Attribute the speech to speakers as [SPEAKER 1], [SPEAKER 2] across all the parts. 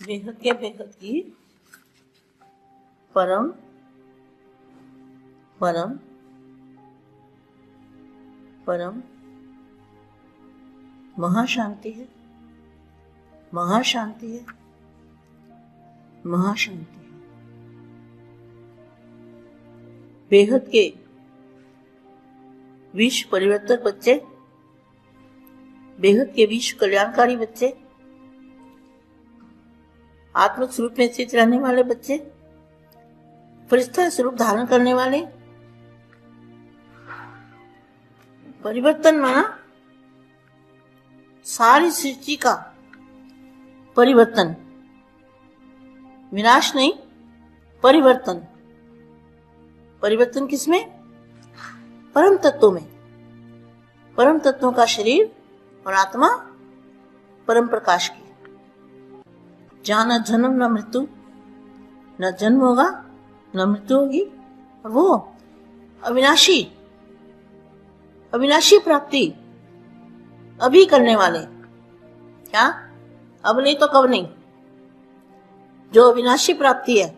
[SPEAKER 1] बेहद के बेहद की परम परम परम महाशांति है, महाशांति है, महाशांति है। बेहद के विश्व परिवर्तक बच्चे, बेहद के विश्व कल्याणकारी बच्चे, आत्म स्वरूप में स्थित रहने वाले बच्चे, फरिश्ता स्वरूप धारण करने वाले, परिवर्तन माना सारी सृष्टि का परिवर्तन, विनाश नहीं, परिवर्तन। परिवर्तन किसमें? परम तत्वों में। परम तत्वों का शरीर और आत्मा परम प्रकाश की, जहां न जन्म न मृत्यु, न जन्म होगा न मृत्यु होगी, और वो अविनाशी अविनाशी प्राप्ति अभी करने वाले। क्या? अब नहीं तो कब नहीं। जो अविनाशी प्राप्ति है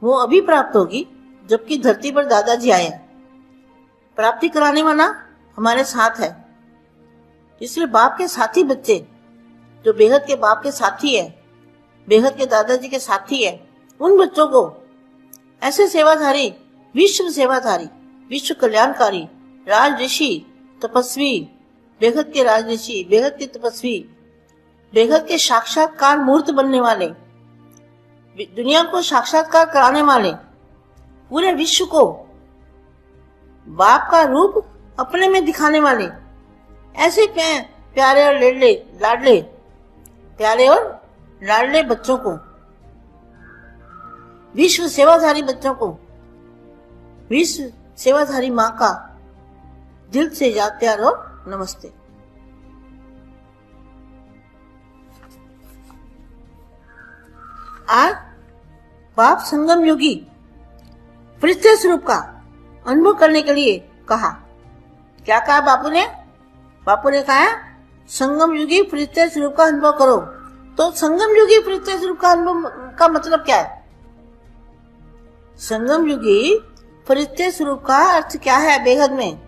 [SPEAKER 1] वो अभी प्राप्त होगी, जबकि धरती पर दादाजी आए हैं। प्राप्ति कराने वाला हमारे साथ है। इसलिए बाप के साथी बच्चे, जो बेहद के बाप के साथी है, बेहद के दादाजी के साथी है, उन बच्चों को ऐसे सेवाधारी, विश्व सेवाधारी, विश्व कल्याणकारी, राज ऋषि, तपस्वी, बेहद के राज ऋषि, बेहद के तपस्वी, बेहद के साक्षात्कार मूर्त बनने वाले, दुनिया को साक्षात्कार कराने वाले, पूरे विश्व को बाप का रूप अपने में दिखाने वाले, ऐसे प्यारे और लाडले प्यारे और लाडले बच्चों को, विश्व सेवाधारी बच्चों को, विश्व सेवाधारी माँ का दिल से याद प्यार और नमस्ते। आज बाप संगम योगी फरिश्ते स्वरूप का अनुभव करने के लिए कहा। क्या कहा बापू ने? बापू ने कहा संगम युगी फरिश्ते स्वरूप का अनुभव करो। तो संगम युगी फरिश्ते स्वरूप का अनुभव का मतलब क्या है? संगम युगी फरिश्ते स्वरूप का अर्थ क्या है बेहद में?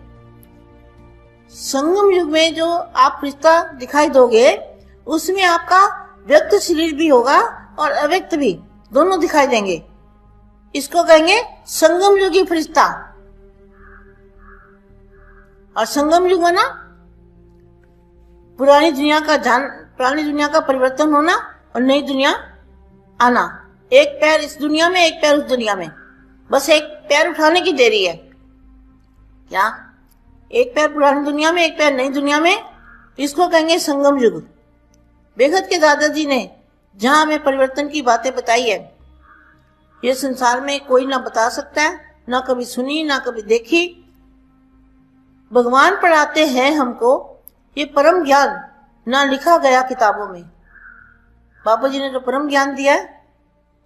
[SPEAKER 1] संगम युग में जो आप फरिश्ता दिखाई दोगे, उसमें आपका व्यक्त शरीर भी होगा और अव्यक्त भी, दोनों दिखाई देंगे। इसको कहेंगे संगम युगी फरिश्ता। और संगम युग माना पुरानी दुनिया का परिवर्तन होना और नई दुनिया आना। एक पैर इस दुनिया में, एक पैर उस दुनिया में, बस एक पैर उठाने की देरी है। क्या? एक पैर पुरानी दुनिया में, एक पैर नई दुनिया में, इसको कहेंगे संगम युग। बेहद के दादाजी ने जहां हमें परिवर्तन की बातें बताई है, ये संसार में कोई ना बता सकता है, ना कभी सुनी, ना कभी देखी। भगवान पढ़ाते हैं हमको ये परम ज्ञान, ना लिखा गया किताबों में। बाबा जी ने जो परम ज्ञान दिया है,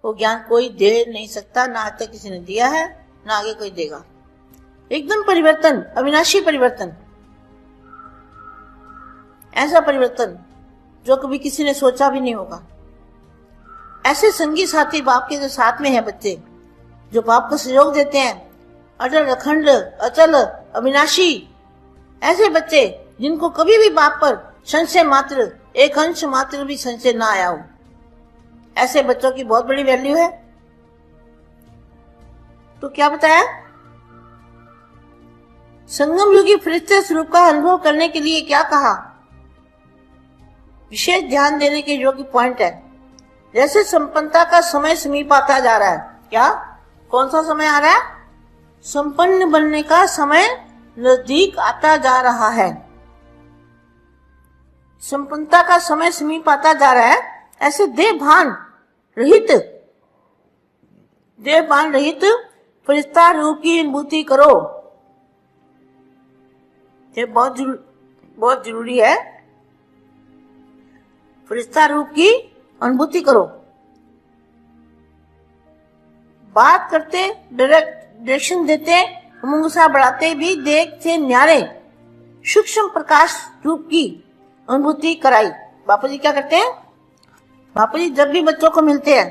[SPEAKER 1] वो ज्ञान कोई दे नहीं सकता, ना आज तक किसी ने दिया है, ना आगे कोई देगा। एकदम परिवर्तन, अविनाशी परिवर्तन, ऐसा परिवर्तन जो कभी किसी ने सोचा भी नहीं होगा। ऐसे संगी साथी बाप के जो साथ में है बच्चे, जो बाप को सहयोग देते हैं, अटल अखंड अचल अविनाशी, ऐसे बच्चे जिनको कभी भी बाप पर संशय मात्र, एक अंश मात्र भी संशय ना आया हो, ऐसे बच्चों की बहुत बड़ी वैल्यू है। तो क्या बताया? संगम युगी फरिश्ते स्वरूप का अनुभव करने के लिए क्या कहा? विशेष ध्यान देने के योग्य पॉइंट है। जैसे संपन्नता का समय समीप आता जा रहा है। क्या? कौन सा समय आ रहा है? संपन्न बनने का समय नजदीक आता जा रहा है। संपन्नता का समय समीप आता जा रहा है। ऐसे देहभान रहित फरिश्ता रूप की अनुभूति करो। ये बहुत जरूरी है। फरिश्ता रूप की अनुभूति करो। बात करते, डायरेक्शन देते, मुंगसा बढ़ाते भी देख से न्यारे सूक्ष्म प्रकाश रूप की अनुभूति कराई। बापू जी क्या करते हैं? बापू जी जब भी बच्चों को मिलते हैं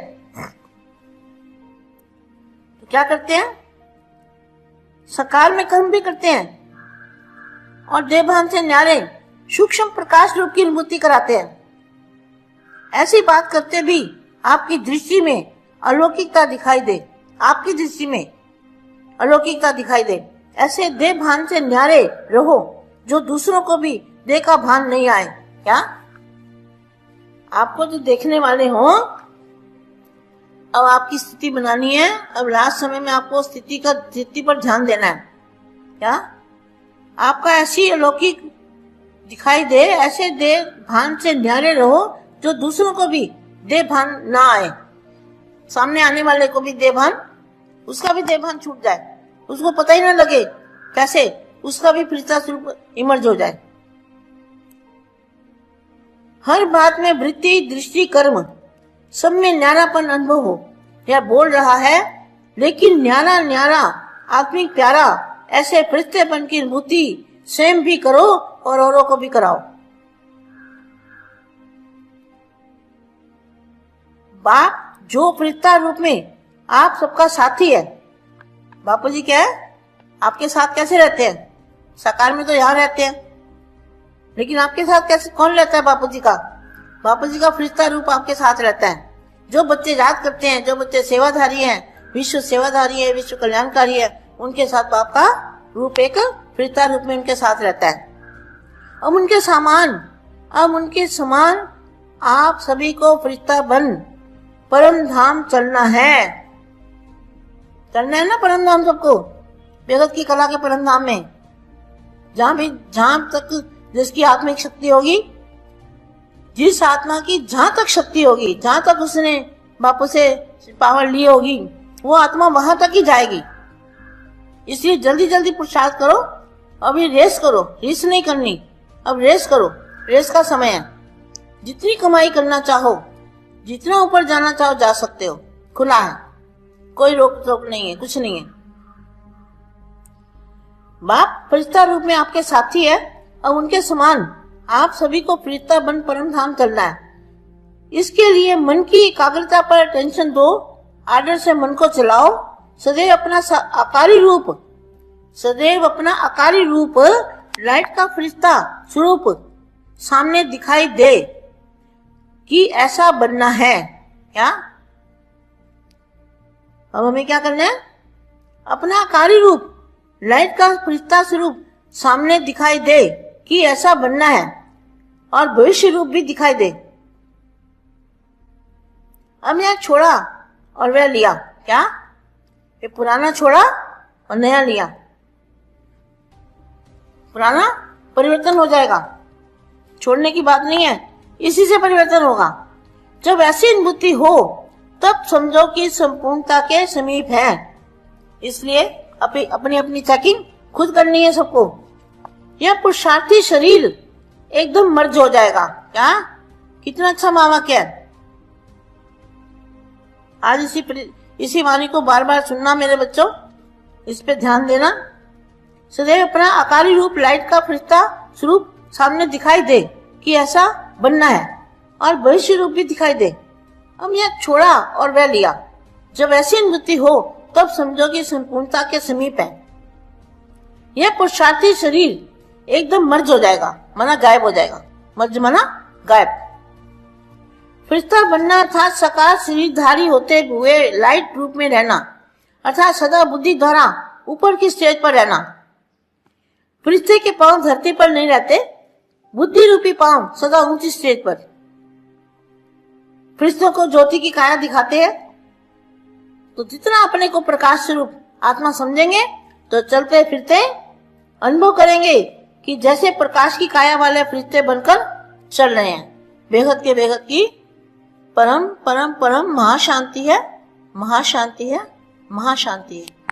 [SPEAKER 1] तो क्या करते हैं? सकाल में कर्म भी करते हैं और देवभान से न्यारे सूक्ष्म प्रकाश रूप की अनुभूति कराते हैं। ऐसी बात करते भी आपकी दृष्टि में अलौकिकता दिखाई दे, आपकी दृष्टि में अलौकिकता दिखाई दे। ऐसे देह भान से न्यारे रहो जो दूसरों को भी देह का भान नहीं आए। क्या आपको जो देखने वाले हो, अब आपकी स्थिति बनानी है। अब लास्ट समय में आपको स्थिति पर ध्यान देना है। क्या आपका ऐसी अलौकिक दिखाई दे, ऐसे देह भान से न्यारे रहो जो दूसरों को भी देह भान ना आए। सामने आने वाले को भी देह भान, उसका भी देह भान छूट जाए, उसको पता ही ना लगे कैसे उसका भी फरिश्ता स्वरूप इमर्ज हो जाए। हर बात में वृत्ति, दृष्टि, कर्म सब में न्यारापन अनुभव हो। यह बोल रहा है लेकिन न्यारा न्यारा आत्मिक प्यारा ऐसे फरिश्तेपन की अनुभूति स्वयं भी करो और औरों को भी कराओ। बाप जो फरिश्ता रूप में आप सबका साथी है। बापू जी क्या है? आपके साथ कैसे रहते हैं? साकार में तो यहाँ रहते हैं, लेकिन आपके साथ कैसे, कौन रहता है बापू जी का? बापू जी का फरिश्ता रूप आपके साथ रहता है। जो बच्चे याद करते हैं, जो बच्चे सेवाधारी हैं, विश्व सेवाधारी है, विश्व कल्याणकारी है, उनके साथ बाप का रूप एक फरिश्ता रूप में उनके साथ रहता है। अब उनके समान आप सभी को फरिश्ता बन परम धाम चलना है। चलना है ना परम धाम सबको, बेगत की कला के परम धाम में, जहां तक जिसकी आत्मिक शक्ति होगी, जिस आत्मा की जहां तक शक्ति होगी, जहां तक उसने बापू से पावर ली होगी, वो आत्मा वहां तक ही जाएगी। इसलिए जल्दी जल्दी पुरुषार्थ करो। अभी रेस करो, रेस नहीं करनी, अब रेस करो। रेस का समय है। जितनी कमाई करना चाहो, जितना ऊपर जाना चाहो जा सकते हो, खुला है, कोई रोक टोक नहीं है, कुछ नहीं है। बाप फरिश्ता रूप में आपके साथी है और उनके समान आप सभी को फरिश्ता बन परम धाम चलना है। इसके लिए मन की एकाग्रता पर अटेंशन दो, आदर से मन को चलाओ। सदैव अपना आकारी रूप लाइट का फरिश्ता स्वरूप सामने दिखाई दे कि ऐसा बनना है। क्या अब हमें क्या करना है? अपना आकारी रूप लाइट का फरिश्ता स्वरूप सामने दिखाई दे कि ऐसा बनना है, और भविष्य रूप भी दिखाई दे। अब यह छोड़ा और वह लिया। क्या ये पुराना छोड़ा और नया लिया? पुराना परिवर्तन हो जाएगा, छोड़ने की बात नहीं है, इसी से परिवर्तन होगा। जब ऐसी अनुभूति हो तब समझो कि संपूर्णता के समीप है। इसलिए अपनी अपनी चेकिंग खुद करनी है सबको। यह पुरुषार्थी शरीर एकदम मर्ज हो जाएगा। क्या कितना अच्छा वाक्य है। आज इसी वाणी को बार बार सुनना मेरे बच्चों, इस पे ध्यान देना। सदैव अपना आकारी रूप लाइट का फरिश्ता स्वरूप सामने दिखाई दे कि ऐसा बनना है, और भविष्य रूप भी दिखाई दे। अब यह छोड़ा और वह लिया। जब ऐसी अनुभूति हो तब समझो कि संपूर्णता के समीप है। यह पुरुषार्थी शरीर एकदम मर्ज हो जाएगा, माना गायब हो जाएगा। मर्ज माना गायब। फरिश्ता बनना अर्थात साकार शरीरधारी होते हुए लाइट रूप में रहना, अर्थात सदा बुद्धि द्वारा ऊपर की स्टेज पर रहना। फरिश्ते के पांव धरती पर नहीं रहते, बुद्धि रूपी पांव सदा ऊंची स्टेज पर। फरिश्तों को ज्योति की काया दिखाते हैं, तो जितना अपने को प्रकाश स्वरूप आत्मा समझेंगे तो चलते फिरते अनुभव करेंगे कि जैसे प्रकाश की काया वाले फरिश्ते बनकर चल रहे हैं। बेहद के बेहद की परम परम परम महाशांति है, महाशांति है, महाशांति है।